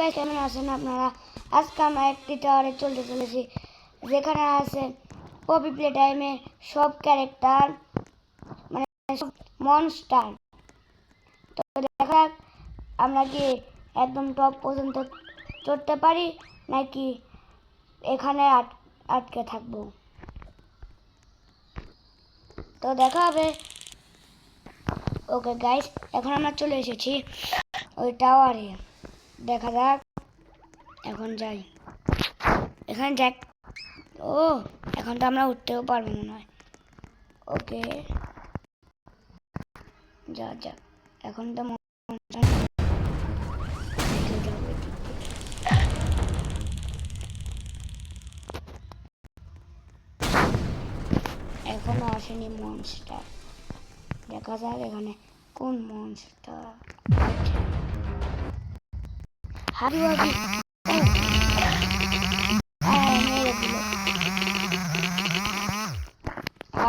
Guys, কেমন আছেন আপনারা? আজকে আমরা একটি টাওয়ারে চলতে চলেছি যেখানে আছে পপি প্লে টাইমে সব ক্যারেক্টার, মানে সব মনস্টার। তো দেখা যাক আমরা কি একদম টপ পর্যন্ত চড়তে পারি নাকি এখানে আটকে থাকবো। তো দেখা হবে। ওকে গাইস, এখন আমরা চলে এসেছি ওই টাওয়ারে। দেখা যাক, এখন যাই, এখানে যাক। ও, এখন তো আমরা উঠতেও পারবো না নয়। ওকে, যা যাক, এখন তো এখনো আসেনি মনস্টার। দেখা যাক এখানে কোন মনস্টার আছে। হাবি হাবি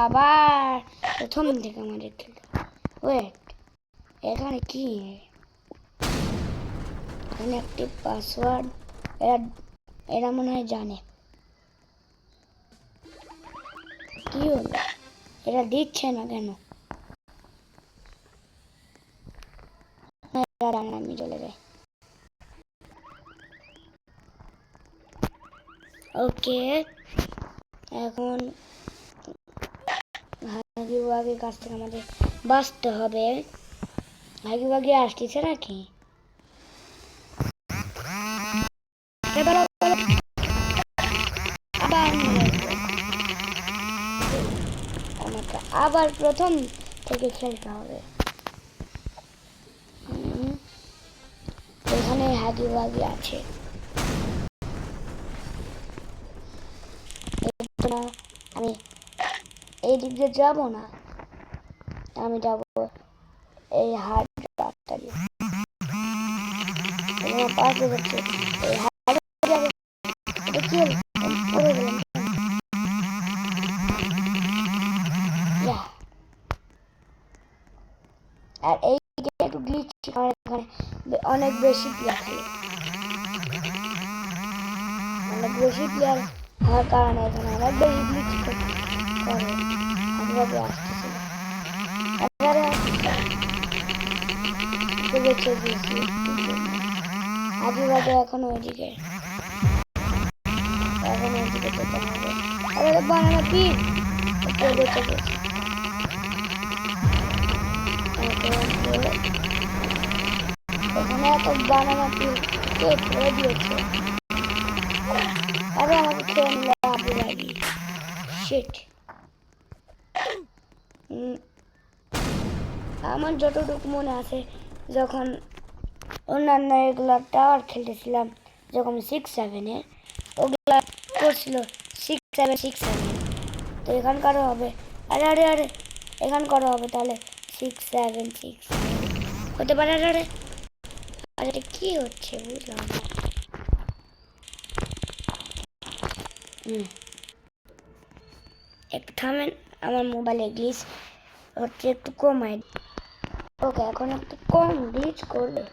আবার প্রথম থেকে আমাদের খেলতে। ওয়েট, এখানে কি? এখানে একটি পাসওয়ার্ড, এরা মনে হয় জানে। কি হলো, এরা দিচ্ছে না কেন? আমি চলে যাই। ওকে, এখন হাগিবাগির কাছ থেকে আমাদের বাঁচতে হবে। হাগিবাগি আসতেছে নাকি? আমাকে আবার প্রথম থেকে খেলতে হবে। এখানে হাগিবাগি আছে। আমি এই দিক দিয়ে যাবো না, আমি যাব এই হাট রাস্তা দিয়ে। পাশে যাচ্ছে এই হাট, কি পড়ে গেলাম। আর এই একটু গ্লিচ, এখানে অনেক বেশি প্লেয়ার থাকে, অনেক বেশি প্লেয়ার হওয়ার কারণে এখানে অনেক বেশি গ্লিচ করে। আসতেছে আজুবাজু, এখন ওইদিকে যেতে হবে। আরে বানানা পিট বেঁচে গেছে। এখানে এত বানানা পিট কে করে দিয়েছে? আরে আমাকে খেয়ে নিলে আবু লাগি। শিট। আমার যতটুকু মনে আছে, যখন অন্যান্য এগুলো টাওয়ার খেলতেছিলাম, যখন 6-7-এ ওগুলা করছিল 6-7-6-7, তো এখানকারও হবে। আরে আরে আরে, এখানকারও হবে তাহলে 6-7-6 হতে পারে। আরে আরে আরে, কি হচ্ছে বুঝলাম না। একটু থামেন, আমার মোবাইলে গ্লিচ হচ্ছে, একটু কমাই। ওকে, এখন একটু কম গ্লিচ করবে,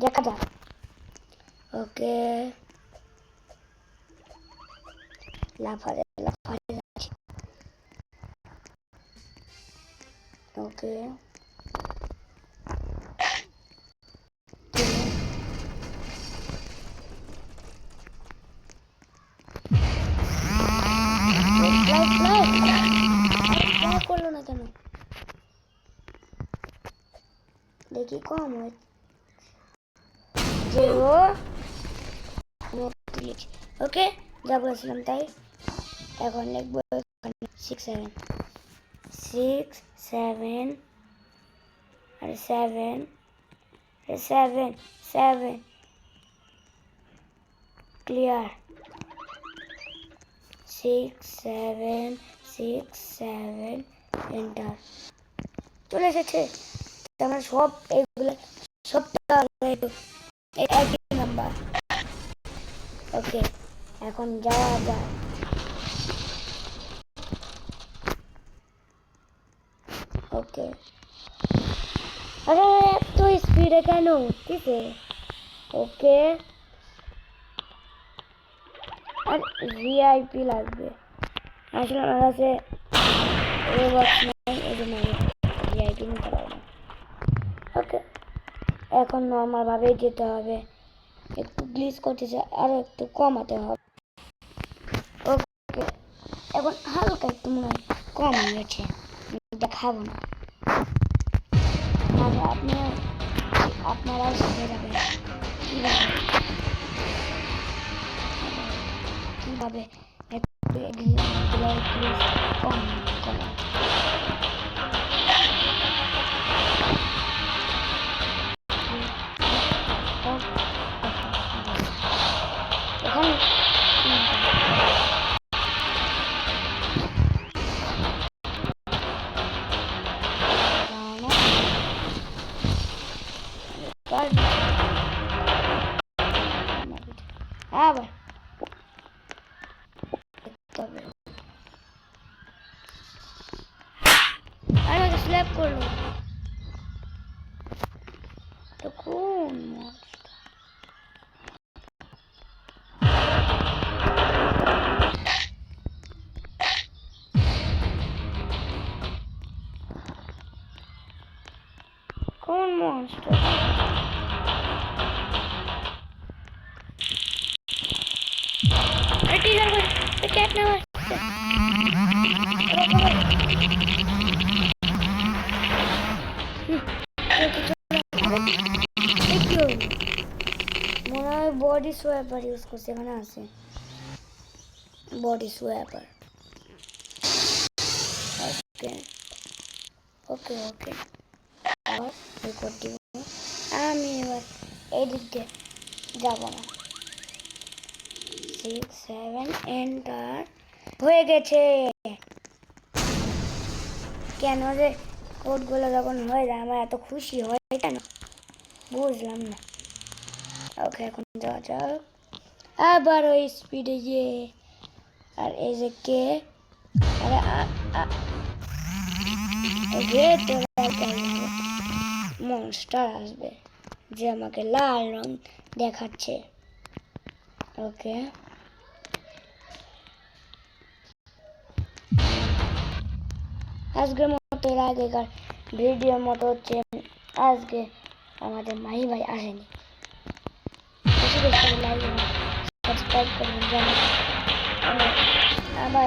দেখা যাক। ওকে, লাফারে লাফারে যাচ্ছি। ওকে, করলো না কেন দেখি? কম ওকে, যা বলেছিলাম তাই। এখন লিখবো 6-7 6-7 আরে 7 7 7 ক্লিয়ার। 6-7 এন্টার। চলে এসেছে। আমরা সব এইগুলো সবটা একই নাম্বার। ওকে, এখন যাওয়া যায়। ওকে, আরে এত স্পিডে কেন উঠতেছে? ওকে, আর ভিআইপি লাগবে। আসলে আমার কাছে রোবক্স নাই, এই জন্য আমি ভিআইপি নিতে পারবো না। ওকে, এখন নর্মাল ভাবেই যেতে হবে। একটু গ্লিচ করতেছে, আরো একটু কমাতে হবে। ওকে, এখন হালকা একটু মনে হয় কম হয়েছে, দেখাবো না। আপনারাও শিখে যাবেন কিভাবে কম করা। আবার আমাকে স্ল্যাপ করলো তো কোন monster? The cat never. মনে হয় বডি সোয়াপার ইউজ করছে, এখানে আছে বডি সোয়াপার। ওকে ওকে ওকে, আবার রেকর্ড দিব। আমি এবার এই দিক দিয়ে যাবো না। 6 7 এন্টার হয়ে গেছে। কেন যে কোডগুলো যখন হয়ে যায় আমার এত খুশি হয় কেন বুঝলাম না। ওকে, এখন যাওয়া যাক আবার ওই স্পিডে গিয়ে। আর এই যে কে মনস্টার আসবে যে আমাকে লাল রং দেখাচ্ছে। ওকে, আজকের মতো এর আগেকার ভিডিওর মতো হচ্ছে আজকে আমাদের মাহি ভাই আসেনি। বেশি বেশি লাইক সাবস্ক্রাইব করবেন যেন আবার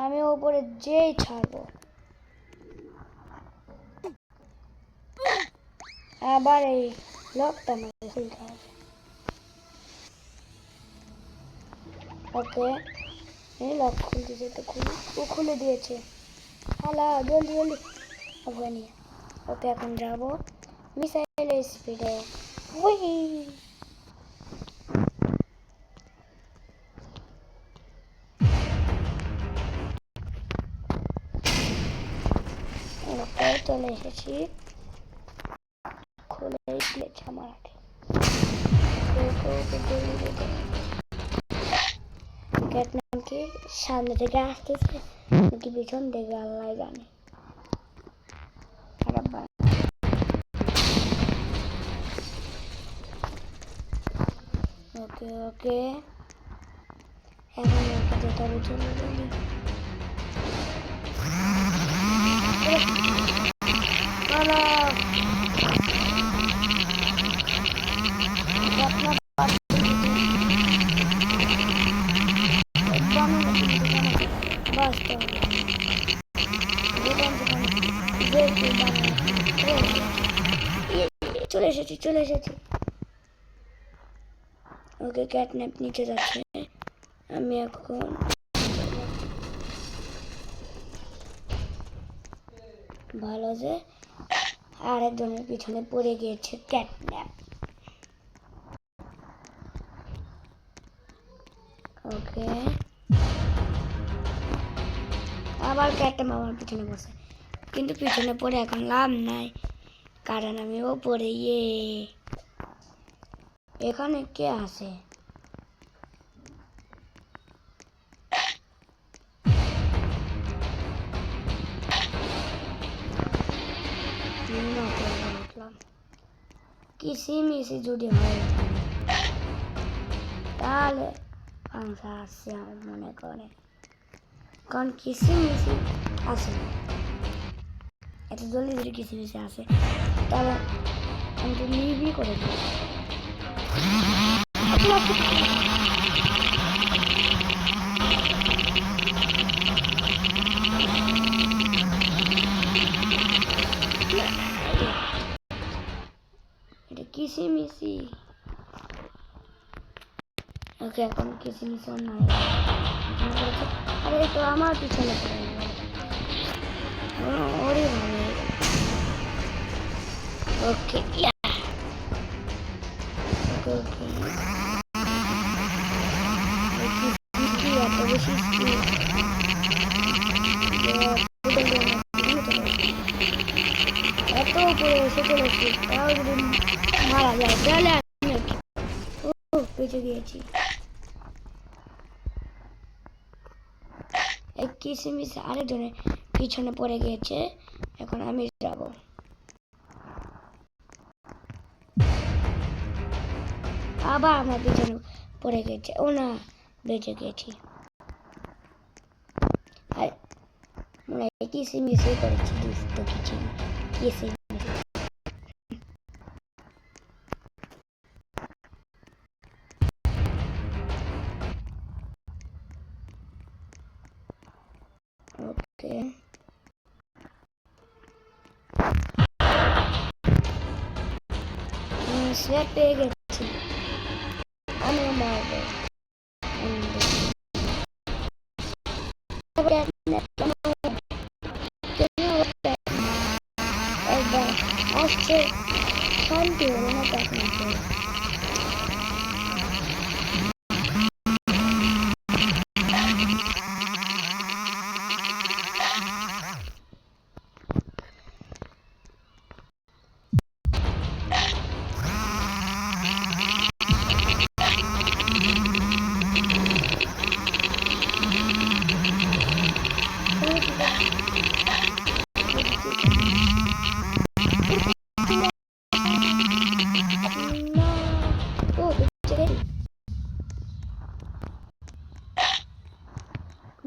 আমি ওপরে যেই ছাড়বো আবার এই লকটা আমাকে খুলতে হবে। ওকে, এই লক খুলতেছে তো খুলে দিয়েছে। হালা জলদি জলদি ওকে নিয়ে। ওকে, এখন যাবো মিসাইল স্পিডে। চলে এসেছি, খুলে দিয়েছে আমার হাতে। ক্যাটনামকে সামনে থেকে আসতেছে নাকি পিছন থেকে আল্লাহ জানে। ওকে ওকে, এখন ওকে যেতে হবে চলে জলদি। চলে এসেছি চলে এসেছি। ওকে, ক্যাটন্যাপ নিচে যাচ্ছে। আমি এখন ভালো যে আরেকজনের পিছনে পড়ে গিয়েছে ক্যাটন্যাপ। ওকে, আবার ক্যাটন্যাপ আমার পিছনে বসে, কিন্তু পিছনে পড়ে এখন লাভ নাই কারণ আমি ওপরে। এখানে কে আছে? কিসিমিসি যদি হয় তাহলে পাংশা আসছে আমি মনে করে, কারণ কিসিমিসি আসে না, এত জলদি যদি কিসিমিসি আসে তাহলে আমি তো লিভই করে দিই। এটা কিসিমিসি ওকে, এখন কিসিমিসি নাই। আরে তো আমার পিছনে পড়ে গেল, ওরে ভালো। ওকে ওকে ওকে, এত বেশি এত উপরে এসে চলেছি, তাও যদি মারা যায় তাহলে বেঁচে গিয়েছি। এই কিসিমিসি আরেকজনের পিছনে পড়ে গিয়েছে, এখন আমি যাব। আবার আমার পিছনে পড়ে গেছে, ও না বেঁচে গেছি। আর মনে হয় কিসিমিসি করেছি, দুষ্ট কিছু কিসিমিসি। ওকে স্ল্যাপ পেয়ে গেছি, আমি মারবো। আসছে শান্তি হলো না তখন।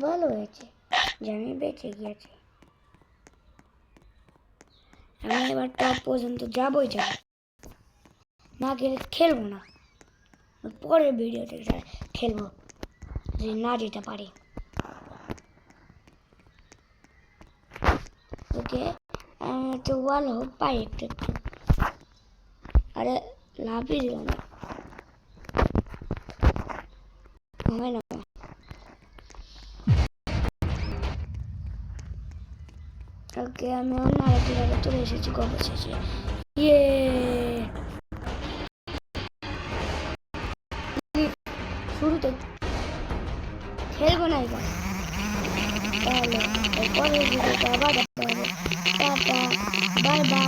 ভালো হয়েছে যে আমি বেঁচে গিয়েছি। আমি এবার টপ পর্যন্ত যাবই যাব, না গেলে খেলবো না। পরের ভিডিওতে খেলবো যদি না যেতে পারি। ওকে আমি একটু ভালো পাই একটু একটু। আরে লাভই দিল না, হয় না। ওকে আমি অন্য আরেকটি জায়গায় চলে এসেছি অবশেষে। ইয়ে শুরুতে খেলবো না এবার, তাহলে পরের ভিডিওতে আবার দেখা হবে। Tata bye bye.